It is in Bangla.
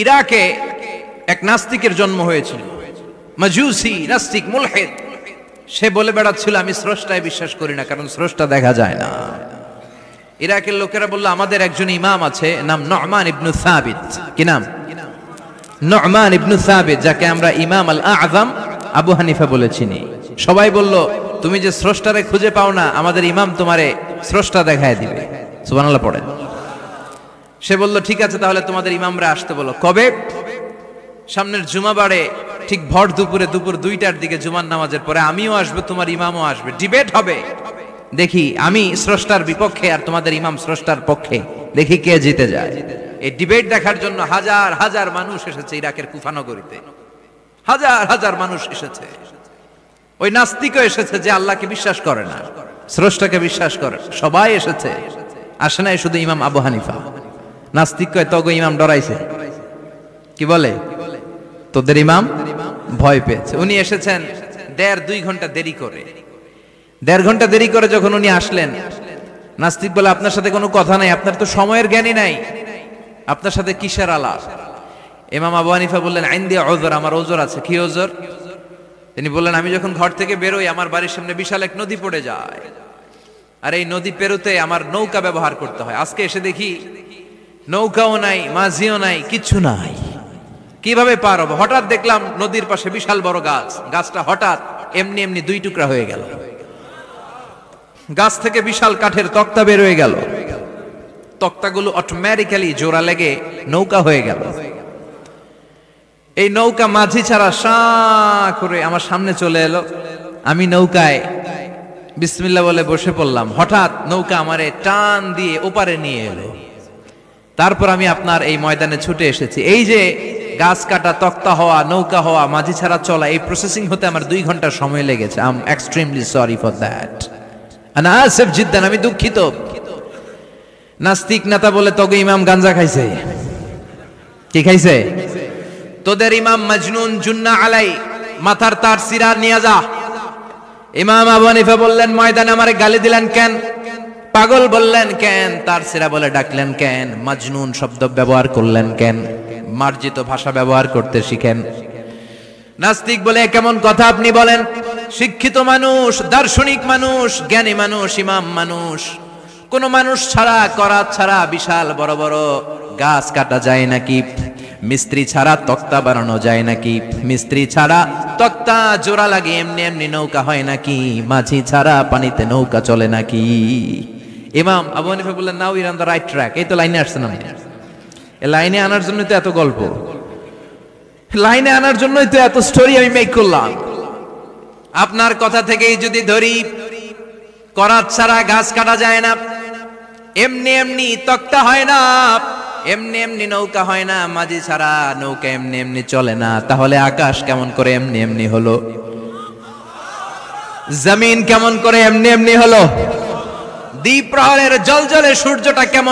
ইরাকে এক নাস্তিকের জন্ম হয়েছিল, মাজুসি নাস্তিক মুলহিদ। সে বলে বেড়াচ্ছিল আমি স্রষ্টায় বিশ্বাস করি না, কারণ স্রষ্টা দেখা যায় না। ইরাকের লোকেরা বলল আমাদের একজন ইমাম আছে, নাম নু'মান ইবনে সাবিত। কি নাম? নু'মান ইবনে সাবিত, যাকে আমরা ইমাম আল আযম আবু হানিফা বলে চিনি। সবাই বলল তুমি যে স্রষ্টারে খুঁজে পাও না, আমাদের ইমাম তোমারে স্রষ্টা দেখায় দিবে। সুবহানাল্লাহ পড়েন। সে বলল ঠিক আছে, তাহলে তোমাদের ইমামরা আসতে বলো। কবে? সামনের জুমাবারে ঠিক ভর দুপুরে, দুপুর 2টার দিকে জুমার নামাজের পরে আমিও আসবো, তোমার ইমামও আসবে, ডিবেট হবে। দেখি আমি স্রষ্টার বিপক্ষে আর তোমাদের ইমাম স্রষ্টার পক্ষে, দেখি কে জিতে যায়। এই ডিবেট দেখার জন্য হাজার হাজার মানুষ এসেছে ইরাকের কুফা নগরীতে, হাজার হাজার মানুষ এসেছে। ওই নাস্তিকও এসেছে যে আল্লাহকে বিশ্বাস করে না, স্রষ্টাকে বিশ্বাস করে, সবাই এসেছে। আসে নাই শুধু ইমাম আবু হানিফা। নাস্তিক কয় তগো ইমাম ডরাইছে। কি বলে? তোদের ইমাম ভয় পেয়েছে। উনি এসেছেন 1.5-2 ঘন্টা দেরি করে। 1.5 ঘন্টা দেরি করে যখন উনি আসলেন, নাস্তিক বলে আপনার সাথে কোনো কথা নাই, আপনার তো সময়ের জ্ঞানই নাই, আপনার সাথে কিসের আলাপ? ইমাম আবু হানিফা বললেন আইন্দি ওযর, আমার ওযর আছে। কি ওযর? তিনি বললেন আমি যখন ঘর থেকে বেরোই আমার বাড়ির সামনে বিশাল এক নদী পড়ে যায়, আর এই নদী পেরোতে আমার নৌকা ব্যবহার করতে হয়। আজকে এসে দেখি নৌকাও নাই, মাঝিও নাই, কিচ্ছু নাই। কিভাবে পার হবো? হঠাৎ দেখলাম নদীর পাশে বিশাল বড় গাছ, গাছটা হঠাৎ এমনি এমনি 2 টুকরা হয়ে গেল। গাছ থেকে বিশাল কাঠের তক্তা বের হয়ে গেল, তক্তাগুলো অটোমেটিক্যালি জোড়া লেগে নৌকা হয়ে গেল। এই নৌকা মাঝি ছাড়া সা করে আমার সামনে চলে এলো। আমি নৌকায় বিসমিল্লাহ বলে বসে পড়লাম। হঠাৎ নৌকা আমারে টান দিয়ে ওপারে নিয়ে এলো। তারপর আমি আপনার এই ময়দানে ছুটে এসেছি। এই যে গাছ কাটা, তক্তা হওয়া, নৌকা হওয়া, মাঝি ছাড়া চলা, এই প্রসেসিং হতে আমার 2 ঘন্টা সময় লেগেছে। I am extremely sorry for that, আনা আসিফ জিদ্দান, আমি দুঃখিত। নাস্তিক নেতা বলে তবে ইমাম গাঞ্জা খাইছে। কি খাইছে? তোদের ইমাম মাজনুন, জুন্না আলাই, মাথার তার সিরা নিয়ে যা। ইমাম আবু হানিফা বললেন ময়দানে আমারে গালি দিলেন কেন? পাগল বললেন কেন? তার সিরা বলে ডাকলেন কেন? মাজনুন শব্দ ব্যবহার করলেন কেন? মার্জিত ভাষা ব্যবহার করতে শিখেন। নাস্তিক বলে কেমন কথা আপনি বলেন? শিক্ষিত মানুষ, দার্শনিক মানুষ, জ্ঞানী মানুষ, ইমাম মানুষ, কোন মানুষ ছাড়া, করাত ছাড়া বিশাল বড় বড় গাছ কাটা যায় নাকি? মিস্ত্রি ছাড়া তক্তা বানানো যায় নাকি? মিস্ত্রি ছাড়া তক্তা জোড়া লাগে এমনি এমনি নৌকা হয় নাকি? মাঝি ছাড়া পানিতে নৌকা চলে নাকি? ইমাম আবু হানিফা বললেন now you're on the right track. এই তো লাইনে আসছেন আপনি। এই লাইনে আনার জন্যই তো এত গল্প, লাইনে আনার জন্যই তো এত স্টোরি আমি মেক করলাম। আপনার কথা থেকেই যদি ধরি, করাত ছাড়া গাছ কাটা যায় না, এমনি এমনি তক্তা হয় না, এমনি এমনি নৌকা হয় না, মাঝি ছাড়া নৌকা এমনি এমনি চলে না, তাহলে আকাশ কেমন করে এমনি এমনি হলো? জমিন কেমন করে এমনি এমনি হলো? দ্বীপ প্রহরের জলজলে সূর্যটা কেমন